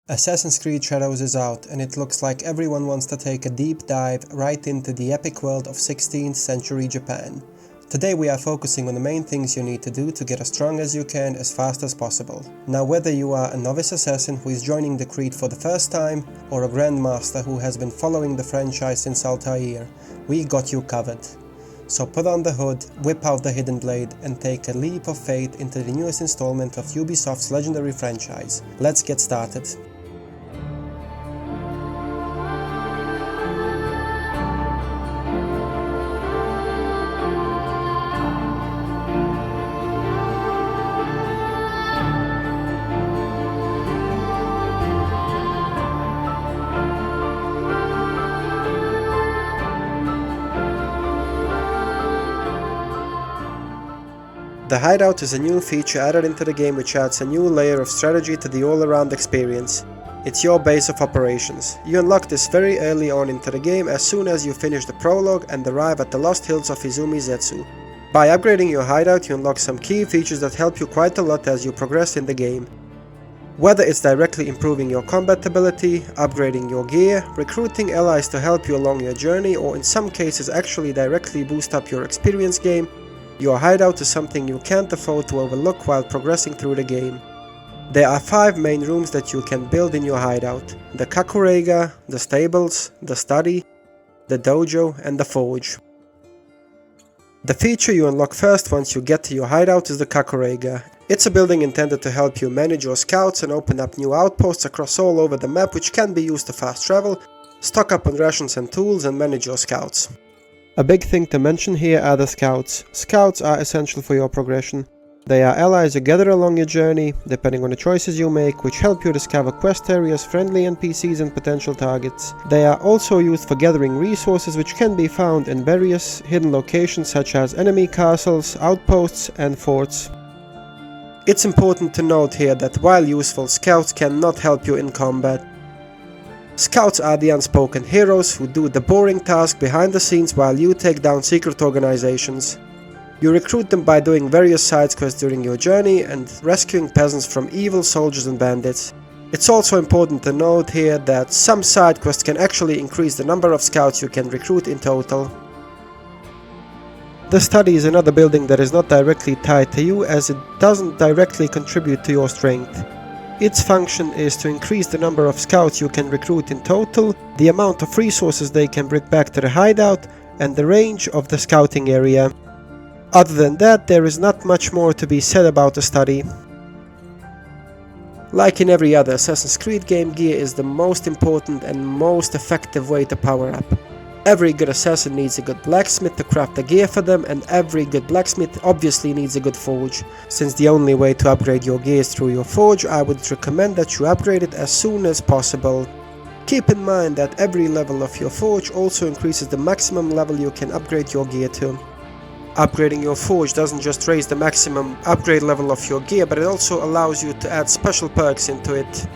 Assassin's Creed Shadows is out, and it looks like everyone wants to take a deep dive right into the epic world of 16th century Japan. Today we are focusing on the main things you need to do to get as strong as you can as fast as possible. Now whether you are a novice assassin who is joining the Creed for the first time, or a grandmaster who has been following the franchise since Altair, we got you covered. So put on the hood, whip out the hidden blade, and take a leap of faith into the newest installment of Ubisoft's legendary franchise. Let's get started. The Hideout is a new feature added into the game which adds a new layer of strategy to the all-around experience. It's your base of operations. You unlock this very early on into the game as soon as you finish the prologue and arrive at the lost hills of Izumizetsu. By upgrading your hideout you unlock some key features that help you quite a lot as you progress in the game. Whether it's directly improving your combat ability, upgrading your gear, recruiting allies to help you along your journey, or in some cases actually directly boost up your experience game, your hideout is something you can't afford to overlook while progressing through the game. There are 5 main rooms that you can build in your hideout: the Kakurega, the stables, the study, the dojo and the forge. The feature you unlock first once you get to your hideout is the Kakurega. It's a building intended to help you manage your scouts and open up new outposts across all over the map, which can be used to fast travel, stock up on rations and tools, and manage your scouts. A big thing to mention here are the scouts. Scouts are essential for your progression. They are allies you gather along your journey, depending on the choices you make, which help you discover quest areas, friendly NPCs and potential targets. They are also used for gathering resources which can be found in various hidden locations such as enemy castles, outposts and forts. It's important to note here that while useful, scouts cannot help you in combat. Scouts are the unspoken heroes who do the boring task behind the scenes while you take down secret organizations. You recruit them by doing various side quests during your journey and rescuing peasants from evil soldiers and bandits. It's also important to note here that some side quests can actually increase the number of scouts you can recruit in total. The study is another building that is not directly tied to you, as it doesn't directly contribute to your strength. Its function is to increase the number of scouts you can recruit in total, the amount of resources they can bring back to the hideout, and the range of the scouting area. Other than that, there is not much more to be said about the study. Like in every other Assassin's Creed game, gear is the most important and most effective way to power up. Every good assassin needs a good blacksmith to craft the gear for them, and every good blacksmith obviously needs a good forge. Since the only way to upgrade your gear is through your forge, I would recommend that you upgrade it as soon as possible. Keep in mind that every level of your forge also increases the maximum level you can upgrade your gear to. Upgrading your forge doesn't just raise the maximum upgrade level of your gear, but it also allows you to add special perks into it.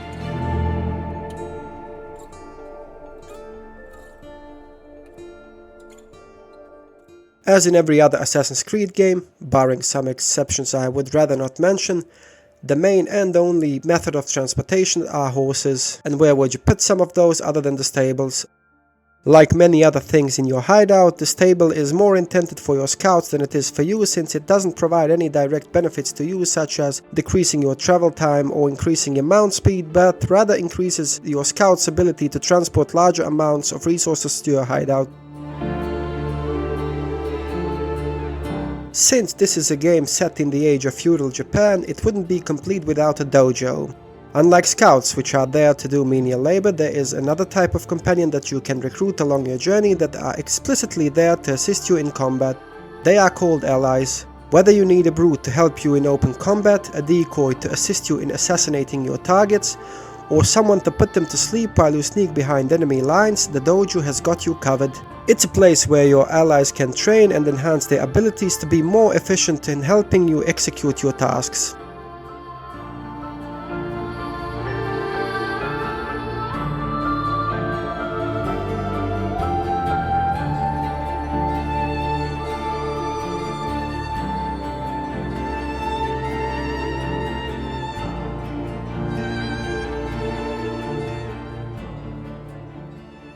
As in every other Assassin's Creed game, barring some exceptions I would rather not mention, the main and only method of transportation are horses, and where would you put some of those other than the stables? Like many other things in your hideout, the stable is more intended for your scouts than it is for you, since it doesn't provide any direct benefits to you, such as decreasing your travel time or increasing your mount speed, but rather increases your scouts' ability to transport larger amounts of resources to your hideout. Since this is a game set in the age of feudal Japan, it wouldn't be complete without a dojo. Unlike scouts, which are there to do menial labor, there is another type of companion that you can recruit along your journey that are explicitly there to assist you in combat. They are called allies. Whether you need a brute to help you in open combat, a decoy to assist you in assassinating your targets, or someone to put them to sleep while you sneak behind enemy lines, the dojo has got you covered. It's a place where your allies can train and enhance their abilities to be more efficient in helping you execute your tasks.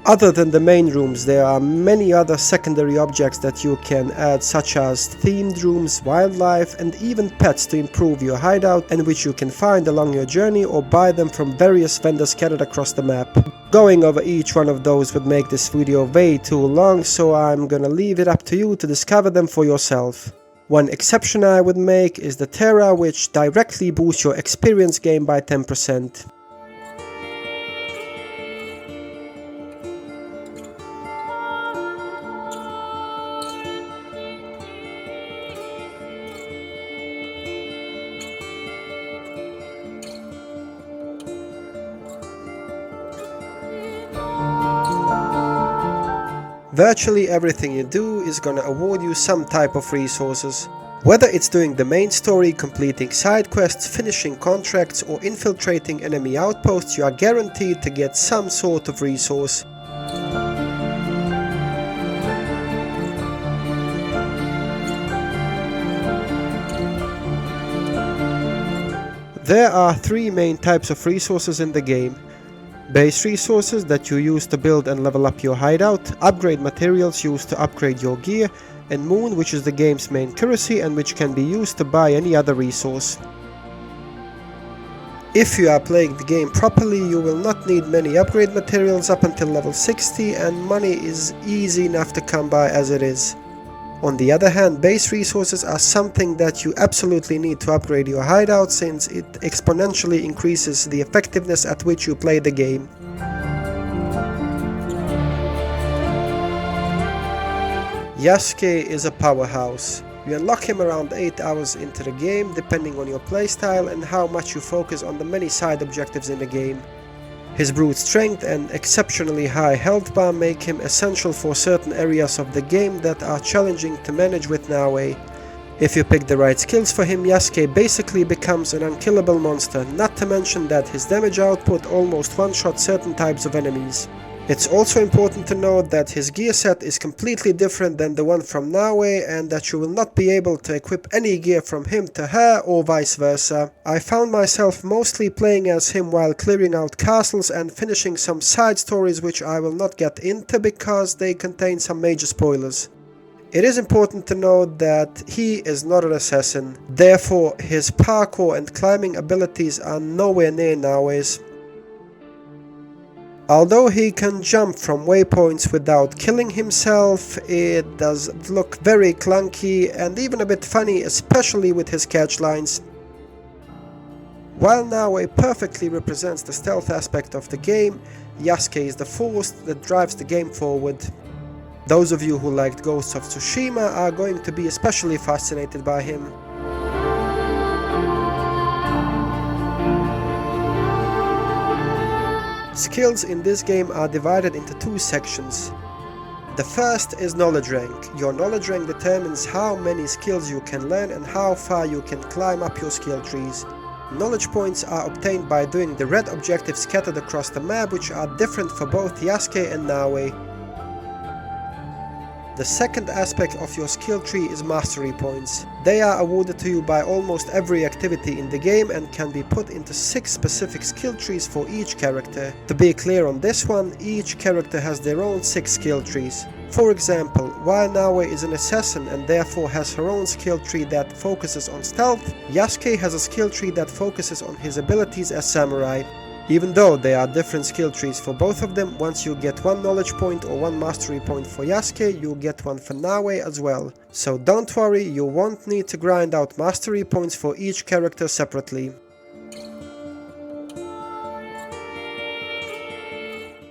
Other than the main rooms, there are many other secondary objects that you can add, such as themed rooms, wildlife, and even pets to improve your hideout, and which you can find along your journey or buy them from various vendors scattered across the map. Going over each one of those would make this video way too long, so I'm gonna leave it up to you to discover them for yourself. One exception I would make is the Terra, which directly boosts your experience gain by 10%. Virtually everything you do is gonna award you some type of resources. Whether it's doing the main story, completing side quests, finishing contracts, or infiltrating enemy outposts, you are guaranteed to get some sort of resource. There are three main types of resources in the game. Base resources that you use to build and level up your hideout, upgrade materials used to upgrade your gear, and Moon, which is the game's main currency and which can be used to buy any other resource. If you are playing the game properly, you will not need many upgrade materials up until level 60, and money is easy enough to come by as it is. On the other hand, base resources are something that you absolutely need to upgrade your hideout, since it exponentially increases the effectiveness at which you play the game. Yasuke is a powerhouse. You unlock him around 8 hours into the game, depending on your playstyle and how much you focus on the many side objectives in the game. His brute strength and exceptionally high health bar make him essential for certain areas of the game that are challenging to manage with Nawe. If you pick the right skills for him, Yasuke basically becomes an unkillable monster, not to mention that his damage output almost one-shot certain types of enemies. It's also important to note that his gear set is completely different than the one from Nawe, and that you will not be able to equip any gear from him to her or vice versa. I found myself mostly playing as him while clearing out castles and finishing some side stories which I will not get into because they contain some major spoilers. It is important to note that he is not an assassin, therefore his parkour and climbing abilities are nowhere near Nawe's. Although he can jump from waypoints without killing himself, it does look very clunky and even a bit funny, especially with his catch lines. While Nawe perfectly represents the stealth aspect of the game, Yasuke is the force that drives the game forward. Those of you who liked Ghosts of Tsushima are going to be especially fascinated by him. Skills in this game are divided into two sections. The first is knowledge rank. Your knowledge rank determines how many skills you can learn and how far you can climb up your skill trees. Knowledge points are obtained by doing the red objectives scattered across the map, which are different for both Yasuke and Nawe. The second aspect of your skill tree is mastery points. They are awarded to you by almost every activity in the game and can be put into 6 specific skill trees for each character. To be clear on this one, each character has their own 6 skill trees. For example, while Nawe is an assassin and therefore has her own skill tree that focuses on stealth, Yasuke has a skill tree that focuses on his abilities as samurai. Even though there are different skill trees for both of them, once you get 1 knowledge point or 1 mastery point for Yasuke, you'll get 1 for Nawe as well. So don't worry, you won't need to grind out mastery points for each character separately.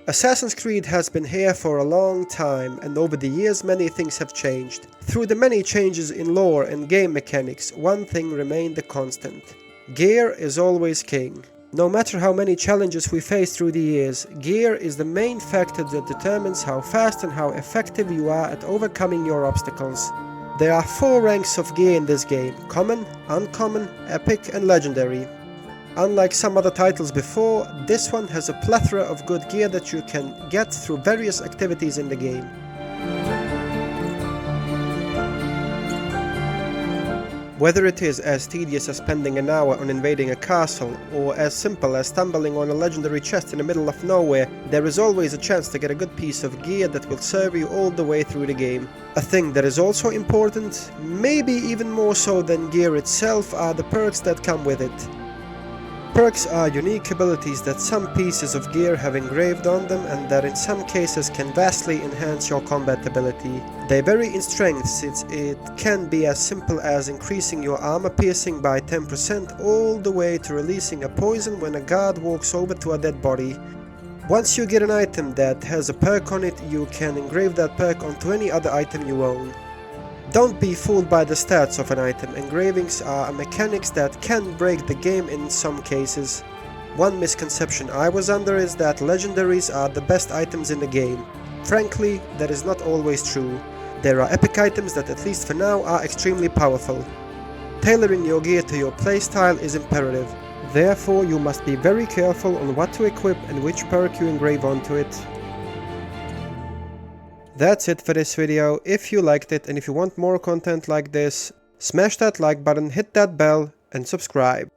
Assassin's Creed has been here for a long time, and over the years many things have changed. Through the many changes in lore and game mechanics, one thing remained a constant. Gear is always king. No matter how many challenges we face through the years, gear is the main factor that determines how fast and how effective you are at overcoming your obstacles. There are 4 ranks of gear in this game: common, uncommon, epic and legendary. Unlike some other titles before, this one has a plethora of good gear that you can get through various activities in the game. Whether it is as tedious as spending an hour on invading a castle, or as simple as stumbling on a legendary chest in the middle of nowhere, there is always a chance to get a good piece of gear that will serve you all the way through the game. A thing that is also important, maybe even more so than gear itself, are the perks that come with it. Perks are unique abilities that some pieces of gear have engraved on them and that in some cases can vastly enhance your combat ability. They vary in strength, since it can be as simple as increasing your armor piercing by 10% all the way to releasing a poison when a guard walks over to a dead body. Once you get an item that has a perk on it, you can engrave that perk onto any other item you own. Don't be fooled by the stats of an item. Engravings are mechanics that can break the game in some cases. One misconception I was under is that legendaries are the best items in the game. Frankly, that is not always true. There are epic items that, at least for now, are extremely powerful. Tailoring your gear to your playstyle is imperative. Therefore, you must be very careful on what to equip and which perk you engrave onto it. That's it for this video. If you liked it and if you want more content like this, smash that like button, hit that bell and subscribe.